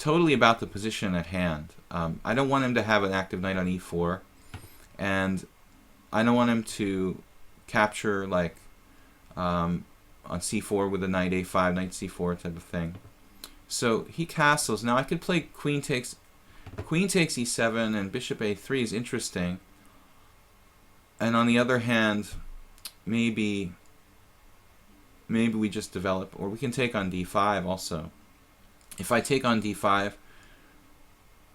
totally about the position at hand. I don't want him to have an active knight on e4, and I don't want him to capture like on c4 with a knight a5, knight c4 type of thing. So he castles. Now I could play queen takes e7 and bishop a3 is interesting. And on the other hand, maybe we just develop, or we can take on d5 also. If I take on d5,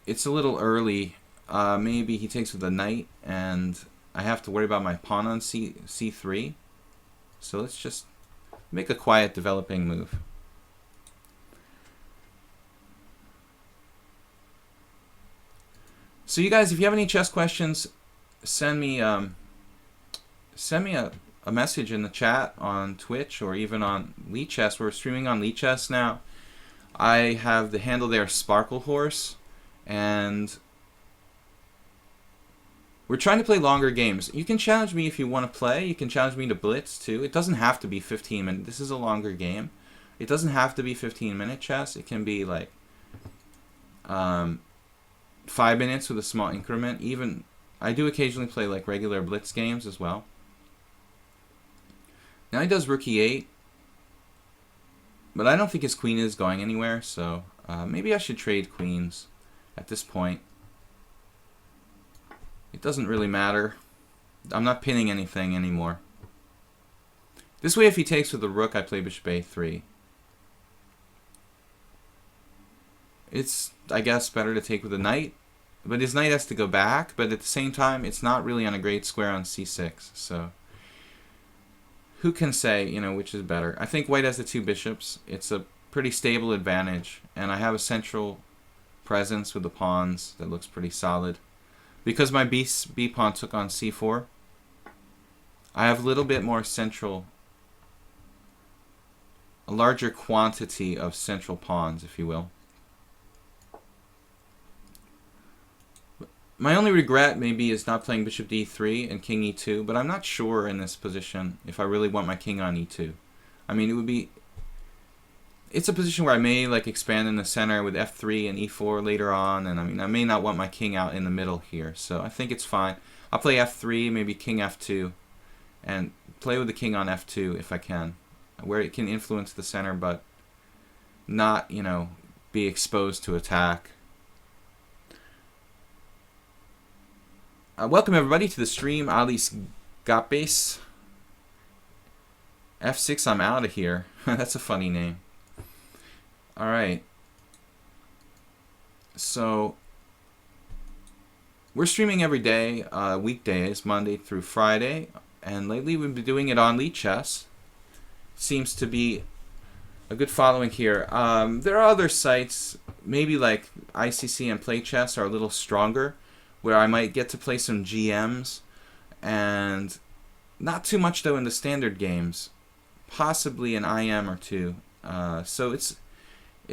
it's a little early. Maybe he takes with a knight, and I have to worry about my pawn on c3. So let's just make a quiet developing move. So you guys, if you have any chess questions, send me a message in the chat on Twitch or even on Lichess. We're streaming on Lichess now. I have the handle there, Sparklehorse, and we're trying to play longer games. You can challenge me if you want to play. You can challenge me to Blitz too. It doesn't have to be 15 minutes. This is a longer game. It doesn't have to be 15-minute chess. It can be like 5 minutes with a small increment. Even I do occasionally play like regular Blitz games as well. Now he does rook e8, but I don't think his queen is going anywhere, so maybe I should trade queens at this point. It doesn't really matter. I'm not pinning anything anymore. This way, if he takes with the rook, I play bishop a3. It's, I guess, better to take with a knight, but his knight has to go back, but at the same time, it's not really on a great square on c6, so who can say, you know, which is better? I think white has the two bishops. It's a pretty stable advantage, and I have a central presence with the pawns that looks pretty solid. Because my b pawn took on c4, I have a little bit more central, a larger quantity of central pawns, if you will. My only regret maybe is not playing bishop d3 and king e2, but I'm not sure in this position if I really want my king on e2. I mean, it would be, it's a position where I may like expand in the center with f3 and e4 later on, and I mean, I may not want my king out in the middle here, so I think it's fine. I'll play f3, maybe king f2, and play with the king on f2 if I can, where it can influence the center, but not, you know, be exposed to attack. Welcome everybody to the stream. Ali's Gapes. F6, I'm out of here. That's a funny name. Alright. So, we're streaming every day, weekdays, Monday through Friday. And lately we've been doing it on Lichess. Seems to be a good following here. There are other sites, maybe like ICC and Play Chess are a little stronger, where I might get to play some GMs, and not too much though in the standard games, possibly an IM or two. So it's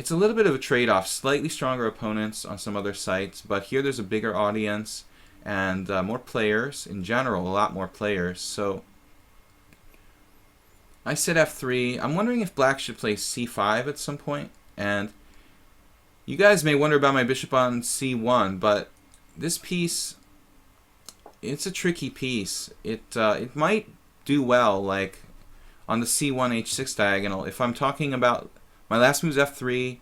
a little bit of a trade-off. Slightly stronger opponents on some other sites, but here there's a bigger audience and more players in general, a lot more players. So I said f3. I'm wondering if black should play c5 at some point, and you guys may wonder about my bishop on c1, but this piece, it's a tricky piece. It might do well, like on the c1 h6 diagonal. If I'm talking about my last move is f3,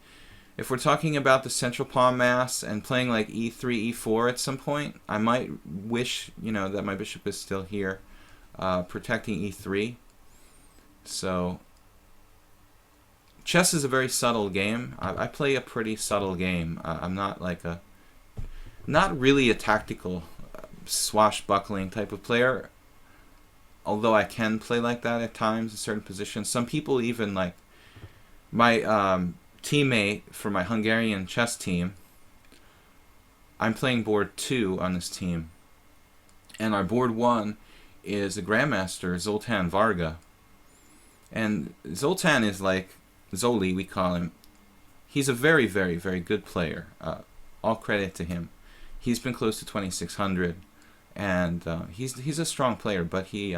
if we're talking about the central pawn mass and playing like e3, e4 at some point, I might wish, you know, that my bishop is still here, protecting e3. So chess is a very subtle game. I play a pretty subtle game. I'm not like not really a tactical swashbuckling type of player, although I can play like that at times in certain positions. Some people even, like my teammate for my Hungarian chess team, I'm playing board 2 on this team, and our board 1 is a grandmaster, Zoltan Varga. And Zoltan is like Zoli, we call him. He's a very, very, very good player. All credit to him. He's been close to 2600, and he's a strong player, but he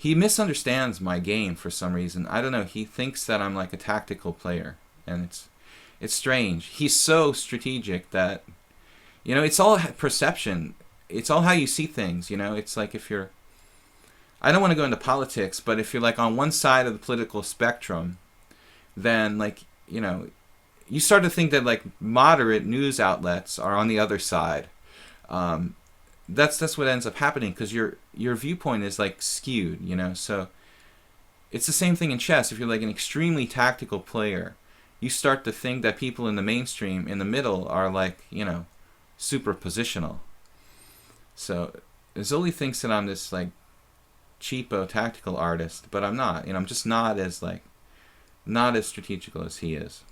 misunderstands my game for some reason. I don't know. He thinks that I'm like a tactical player, and It's strange. He's so strategic that, you know, it's all perception. It's all how you see things, you know. It's like if you're, I don't want to go into politics, but if you're like on one side of the political spectrum, then like, you know, you start to think that like moderate news outlets are on the other side. That's what ends up happening because your viewpoint is like skewed, you know. So it's the same thing in chess. If you're like an extremely tactical player, you start to think that people in the mainstream, in the middle, are like, you know, super positional. So Zoli thinks that I'm this like cheapo tactical artist, but I'm not. You know, I'm just not as strategical as he is.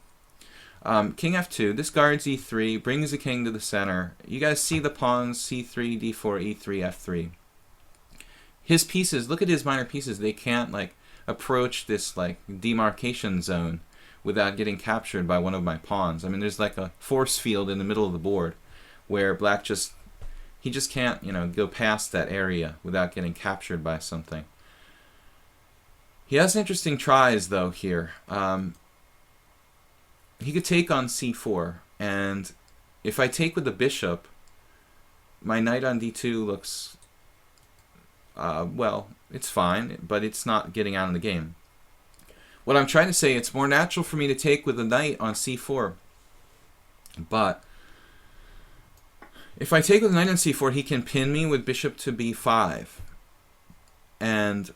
King f2. This guards e3, brings the king to the center. You guys see the pawns c3, d4, e3, f3. His pieces, look at his minor pieces. They can't like approach this like demarcation zone without getting captured by one of my pawns. I mean, there's like a force field in the middle of the board where black just can't, you know, go past that area without getting captured by something. He has interesting tries though here. He could take on c4, and if I take with the bishop, my knight on d2 looks, well, it's fine, but it's not getting out of the game. What I'm trying to say, it's more natural for me to take with the knight on c4, but if I take with the knight on c4, he can pin me with bishop to b5, and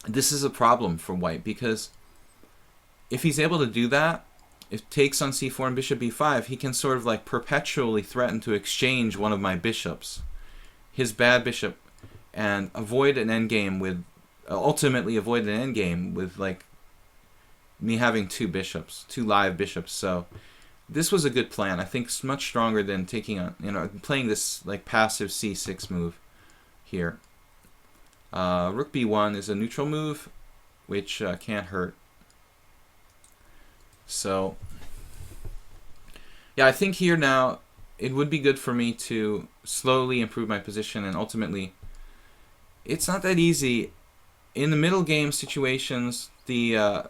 this is a problem for white, because if he's able to do that, if takes on c4 and bishop b5, he can sort of like perpetually threaten to exchange one of my bishops, his bad bishop, and avoid an endgame with, ultimately avoid an endgame with like me having two live bishops. So this was a good plan. I think it's much stronger than taking on, you know, playing this like passive c6 move here. Rook b1 is a neutral move, which can't hurt. So, yeah, I think here now it would be good for me to slowly improve my position, and ultimately, it's not that easy. In the middle game situations, the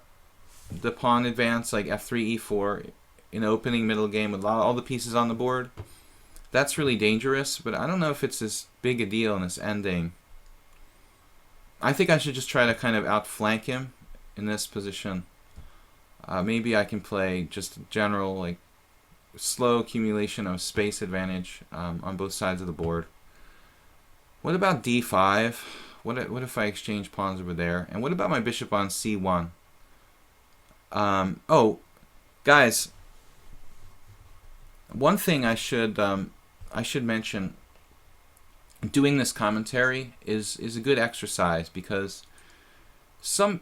pawn advance like f3, e4, in opening middle game with all the pieces on the board, that's really dangerous, but I don't know if it's as big a deal in this ending. I think I should just try to kind of outflank him in this position. Maybe I can play just general, like, slow accumulation of space advantage on both sides of the board. What about d5? What if I exchange pawns over there? And what about my bishop on c1? Oh, guys, one thing I should mention. Doing this commentary is a good exercise, because some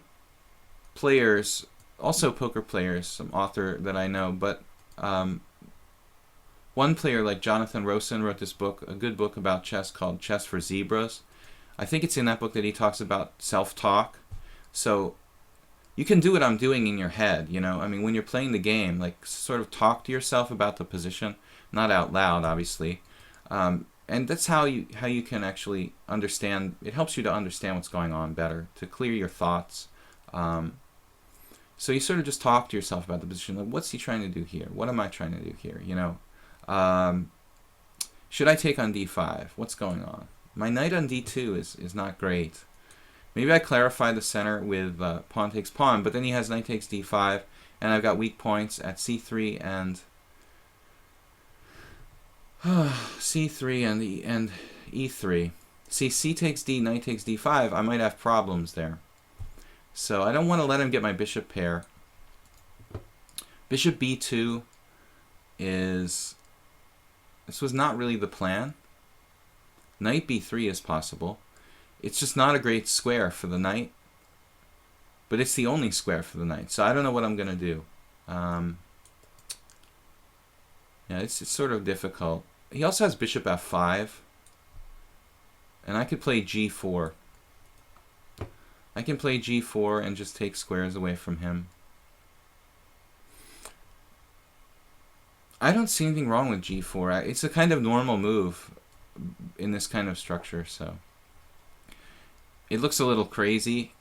players, also poker players, some author that I know, but one player like Jonathan Rosen wrote this book, a good book about chess called Chess for Zebras. I think it's in that book that he talks about self-talk. So you can do what I'm doing in your head, you know. I mean, when you're playing the game, like, sort of talk to yourself about the position, not out loud, obviously. And that's how you can actually understand. It helps you to understand what's going on better, to clear your thoughts. So you sort of just talk to yourself about the position. Like, what's he trying to do here? What am I trying to do here? You know, should I take on d5? What's going on? My knight on d2 is not great. Maybe I clarify the center with pawn takes pawn, but then he has knight takes d5, and I've got weak points at c3 and c3 and e3. See, c takes d, knight takes d5, I might have problems there. So I don't want to let him get my bishop pair. Bishop b2 is... This was not really the plan. Knight b3 is possible. It's just not a great square for the knight. But it's the only square for the knight. So I don't know what I'm going to do. Yeah, it's sort of difficult. He also has bishop f5. And I could play g4. I can play g4 and just take squares away from him. I don't see anything wrong with g4. It's a kind of normal move in this kind of structure, so it looks a little crazy,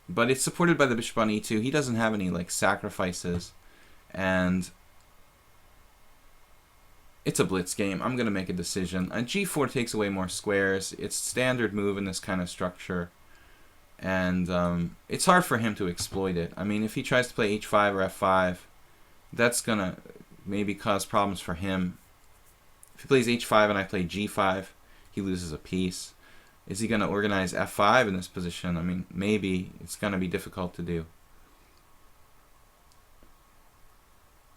but it's supported by the bishop on e2. He doesn't have any like sacrifices, And it's a blitz game. I'm going to make a decision. G4 takes away more squares. It's standard move in this kind of structure. And it's hard for him to exploit it. I mean, if he tries to play H5 or F5, that's going to maybe cause problems for him. If he plays H5 and I play G5, he loses a piece. Is he going to organize F5 in this position? I mean, maybe. It's going to be difficult to do.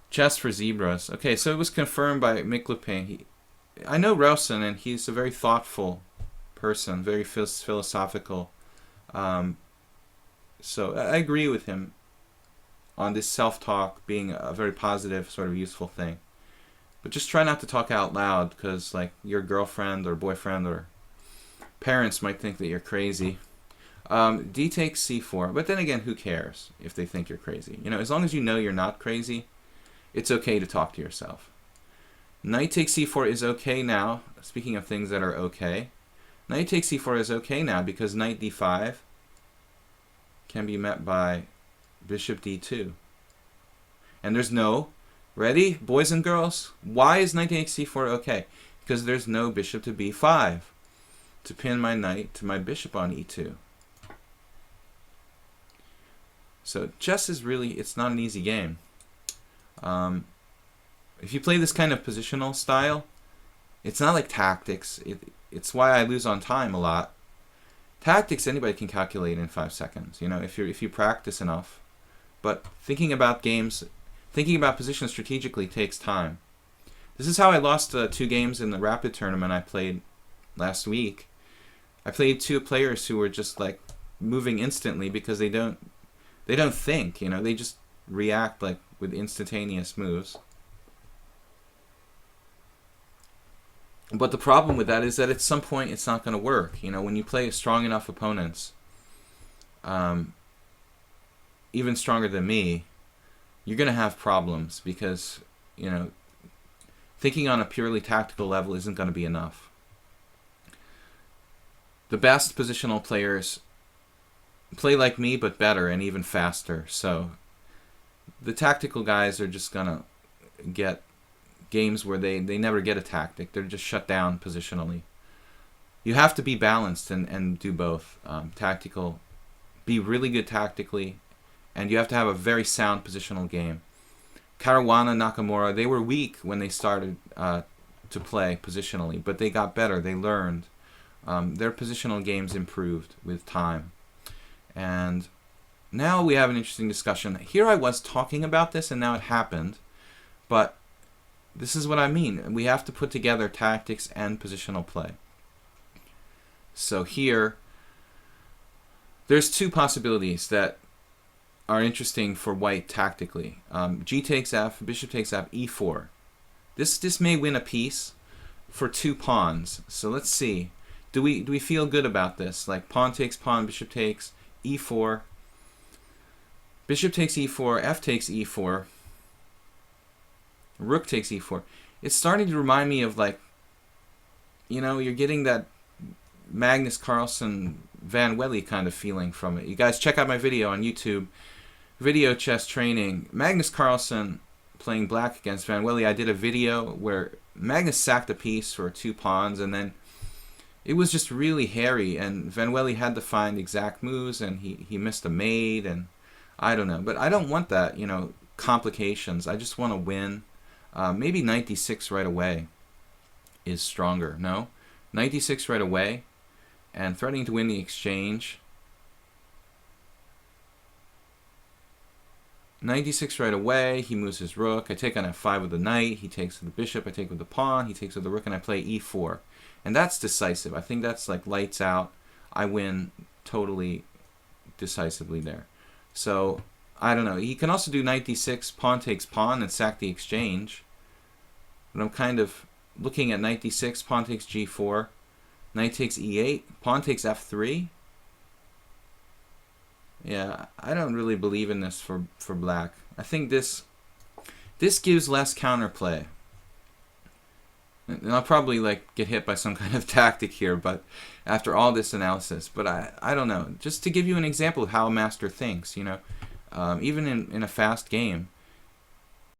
Chess for zebras. Okay, so it was confirmed by Mick Lepin. I know Rosen, and he's a very thoughtful person, very philosophical. So I agree with him on this self-talk being a very positive, sort of useful thing. But just try not to talk out loud, because like your girlfriend or boyfriend or parents might think that you're crazy. D takes C4, but then again, who cares if they think you're crazy? You know, as long as you know you're not crazy, it's okay to talk to yourself. Knight takes C4 is okay now. Speaking of things that are okay, Knight takes C4 is okay now because Knight D5 can be met by Bishop D2. And there's no, ready, boys and girls? Why is Knight takes C4 okay? Because there's no Bishop to B5 to pin my Knight to my Bishop on E2. So chess is really, it's not an easy game. If you play this kind of positional style, it's not like tactics. It's why I lose on time a lot. Tactics anybody can calculate in 5 seconds, you know, if you practice enough. But thinking about games, thinking about positions strategically takes time. This is how I lost 2 games in the Rapid tournament I played last week. I played 2 players who were just like moving instantly because they don't think, you know, they just react like with instantaneous moves. But the problem with that is that at some point it's not going to work. You know, when you play strong enough opponents, even stronger than me, you're going to have problems because, you know, thinking on a purely tactical level isn't going to be enough. The best positional players play like me but better and even faster. So the tactical guys are just going to get games where they never get a tactic. They're just shut down positionally. You have to be balanced and do both. Tactical, be really good tactically, and you have to have a very sound positional game. Caruana, Nakamura, they were weak when they started to play positionally, but they got better. They learned. Their positional games improved with time. And now we have an interesting discussion. Here I was talking about this, and now it happened, but this is what I mean. We have to put together tactics and positional play. So here, there's 2 possibilities that are interesting for white tactically. G takes F, Bishop takes F, E4. This may win a piece for 2 pawns. So let's see. Do we feel good about this? Like pawn takes pawn, Bishop takes E4. Bishop takes E4, F takes E4. Rook takes E4. It's starting to remind me of, like, you know, you're getting that Magnus Carlsen Van Welly kind of feeling from it. You guys check out my video on YouTube, Video Chess Training. Magnus Carlsen playing black against Van Welly. I did a video where Magnus sacked a piece for 2 pawns, and then it was just really hairy, and Van Welly had to find exact moves, and he missed a mate, and I don't know. But I don't want that, you know, complications. I just want to win. Maybe Knight D6 right away is stronger. No? Knight D6 right away and threatening to win the exchange. Knight D6 right away. He moves his rook. I take on F5 with the knight. He takes with the bishop. I take with the pawn. He takes with the rook, and I play E4. And that's decisive. I think that's like lights out. I win totally decisively there. So I don't know. He can also do Knight D6, pawn takes pawn, and sack the exchange. But I'm kind of looking at Knight D6, pawn takes G4, Knight takes E8, pawn takes F3. Yeah, I don't really believe in this for black. I think this gives less counterplay. And I'll probably like get hit by some kind of tactic here, but after all this analysis, but I don't know. Just to give you an example of how a master thinks, you know. Even in a fast game,